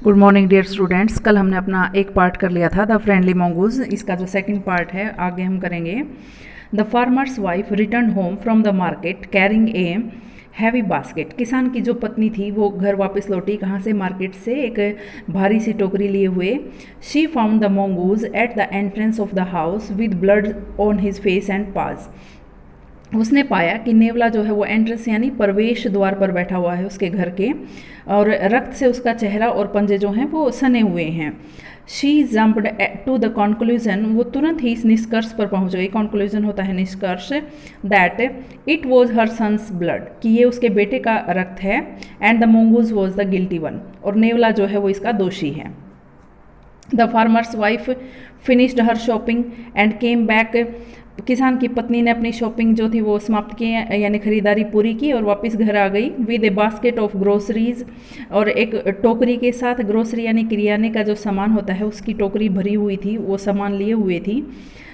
Good morning dear students. कल हमने अपना एक पार्ट कर लिया था द फ्रेंडली मंगूज। इसका जो सेकंड पार्ट है आगे हम करेंगे। The farmer's wife return home from the market carrying a heavy basket. किसान की जो पत्नी थी वो घर वापस लौटी, कहाँ से? मार्केट से, एक भारी सी टोकरी लिए हुए। She found the mongoose at the entrance of the house with blood on his face and पाज। उसने पाया कि नेवला जो है वो एंट्रेंस यानी प्रवेश द्वार पर बैठा हुआ है उसके घर के, और रक्त से उसका चेहरा और पंजे जो हैं वो सने हुए हैं। She jumped to the conclusion, वो तुरंत ही इस निष्कर्ष पर पहुंच गई। कंक्लूजन होता है निष्कर्ष। That it was her son's blood, कि ये उसके बेटे का रक्त है। And the mongoose was the guilty one, और नेवला जो है वो इसका दोषी है। The farmer's wife finished her shopping and came back. किसान की पत्नी ने अपनी शॉपिंग जो थी वो समाप्त की, यानी खरीदारी पूरी की और वापस घर आ गई with A basket of groceries, और एक टोकरी के साथ। ग्रोसरी यानी किरियाने का जो सामान होता है उसकी टोकरी भरी हुई थी, वो सामान लिए हुए थी।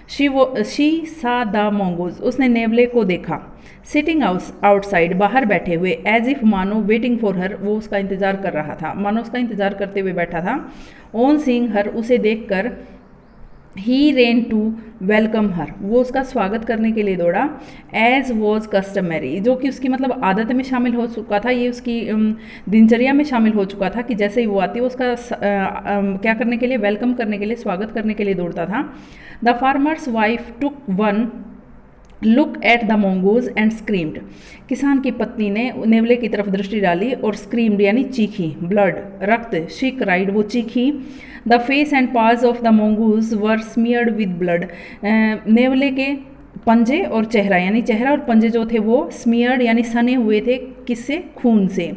शी सा द मंगूज, उसने नेवले को देखा। सिटिंग आउटसाइड, बाहर बैठे हुए। एज इफ मानो वेटिंग फॉर हर, वो उसका इंतजार कर रहा था, मानो उसका इंतजार करते हुए बैठा था। ऑन सीइंग हर, उसे देखकर ही रेन टू वेलकम हर, वो उसका स्वागत करने के लिए दौड़ा। एज वॉज कस्टमरी, जो कि उसकी मतलब आदत में शामिल हो चुका था, ये उसकी दिनचर्या में शामिल हो चुका था कि जैसे ही वो आती है उसका क्या करने के लिए? वेलकम करने के लिए, स्वागत करने के लिए दौड़ता था। The farmer's wife took one look at the mongoose and screamed, किसान की पत्नी ने नेवले की तरफ दृष्टि डाली और स्क्रीम्ड यानी चीखी। ब्लड, रक्त। शी क्राइड, वो चीखी। The face and paws of the mongoose were smeared with blood, नेवले के पंजे और चेहरा, यानी चेहरा और पंजे जो थे वो स्मियर्ड यानी सने हुए थे। किससे? खून से।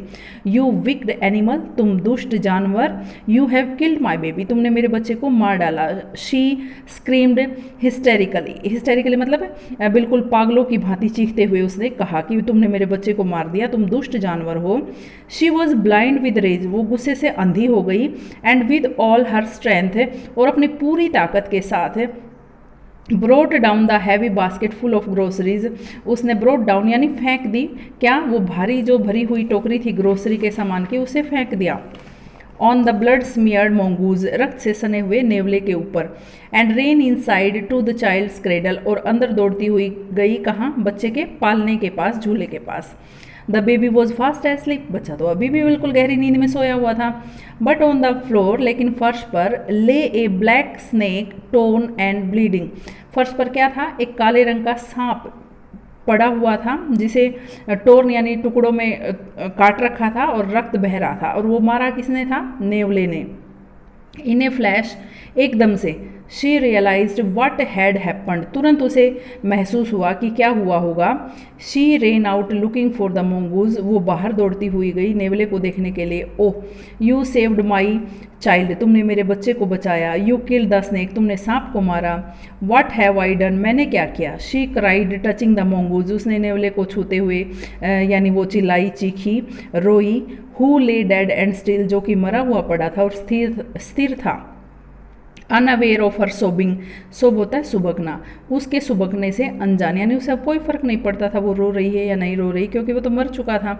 यू विक्ड एनिमल, तुम दुष्ट जानवर। You have killed my baby, तुमने मेरे बच्चे को मार डाला। शी स्क्रीम्ड हिस्टेरिकली, हिस्टेरिकली मतलब बिल्कुल पागलों की भांति चीखते हुए उसने कहा कि तुमने मेरे बच्चे को मार दिया, तुम दुष्ट जानवर हो। She was blind with rage, वो गुस्से से अंधी हो गई। And with all her strength, और अपनी पूरी ताकत के साथ brought down the heavy basket full of groceries, उसने ब्रोट डाउन यानी फेंक दी। क्या? वो भारी जो भरी हुई टोकरी थी ग्रोसरी के सामान की, उसे फेंक दिया। On the blood smeared mongoose, रक्त से सने हुए नेवले के ऊपर। And ran inside to the child's cradle, और अंदर दौड़ती हुई गई कहाँ? बच्चे के पालने के पास, झूले के पास। The baby was fast asleep, बच्चा तो अभी भी बिल्कुल गहरी नींद में सोया हुआ था। बट ऑन द फ्लोर, लेकिन फर्श पर, lay a black snake torn and bleeding, फर्श पर क्या था? एक काले रंग का सांप पड़ा हुआ था, जिसे टोर्न यानी टुकड़ों में काट रखा था और रक्त बह रहा था। और वो मारा किसने था? नेवले ने। इन ए फ्लैश, एकदम से। She realised what had happened, तुरंत उसे महसूस हुआ कि क्या हुआ होगा। She ran out looking for the mongoose, वो बाहर दौड़ती हुई गई नेवले को देखने के लिए। ओह, यू सेव्ड माई चाइल्ड, तुमने मेरे बच्चे को बचाया। यू किल्ड द स्नेक, तुमने सांप को मारा। व्हाट हैव आई डन, मैंने क्या किया? She cried touching the mongoose, उसने नेवले को छूते हुए यानी वो चिल्लाई, चीखी, रोई। हु ले डेड एंड स्टिल, जो कि मरा हुआ पड़ा था और स्थिर था। अनअवेयर ऑफ हर सोबिंग, सोब होता है सुबकना, उसके सुबकने से अनजान, यानी उसे अब कोई फर्क नहीं पड़ता था वो रो रही है या नहीं रो रही, क्योंकि वो तो मर चुका था।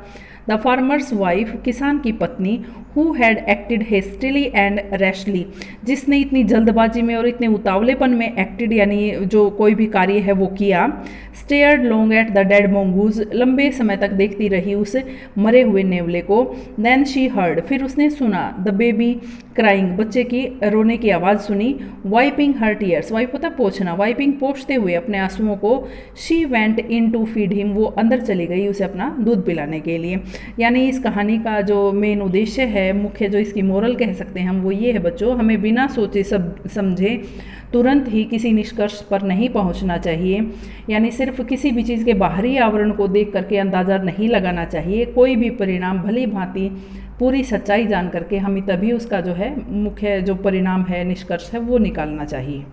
द फार्मर्स वाइफ, किसान की पत्नी, who had acted hastily and rashly, जिसने इतनी जल्दबाजी में और इतने उतावलेपन में एक्टेड यानी जो कोई भी कार्य है वो किया। Stared long at the dead mongoose, लंबे समय तक देखती रही उस मरे हुए नेवले को। देन शी हर्ड, फिर उसने सुना। द बेबी क्राइंग, बच्चे की रोने की आवाज़ सुनी। वाइपिंग हर टीयर्स, वाइप होता पोछना, वाइपिंग पोछते हुए अपने आंसुओं को। She went in to feed him, वो अंदर चली गई उसे अपना दूध पिलाने के लिए। यानी इस कहानी का जो मेन उद्देश्य है, मुख्य जो इसकी मोरल कह सकते हैं हम, वो ये है बच्चों, हमें बिना सोचे समझे तुरंत ही किसी निष्कर्ष पर नहीं पहुंचना चाहिए। यानी सिर्फ किसी भी चीज़ के बाहरी आवरण को देख करके अंदाज़ा नहीं लगाना चाहिए। कोई भी परिणाम भली भांति पूरी सच्चाई जान करके हमें तभी उसका जो है मुख्य जो परिणाम है, निष्कर्ष है, वो निकालना चाहिए।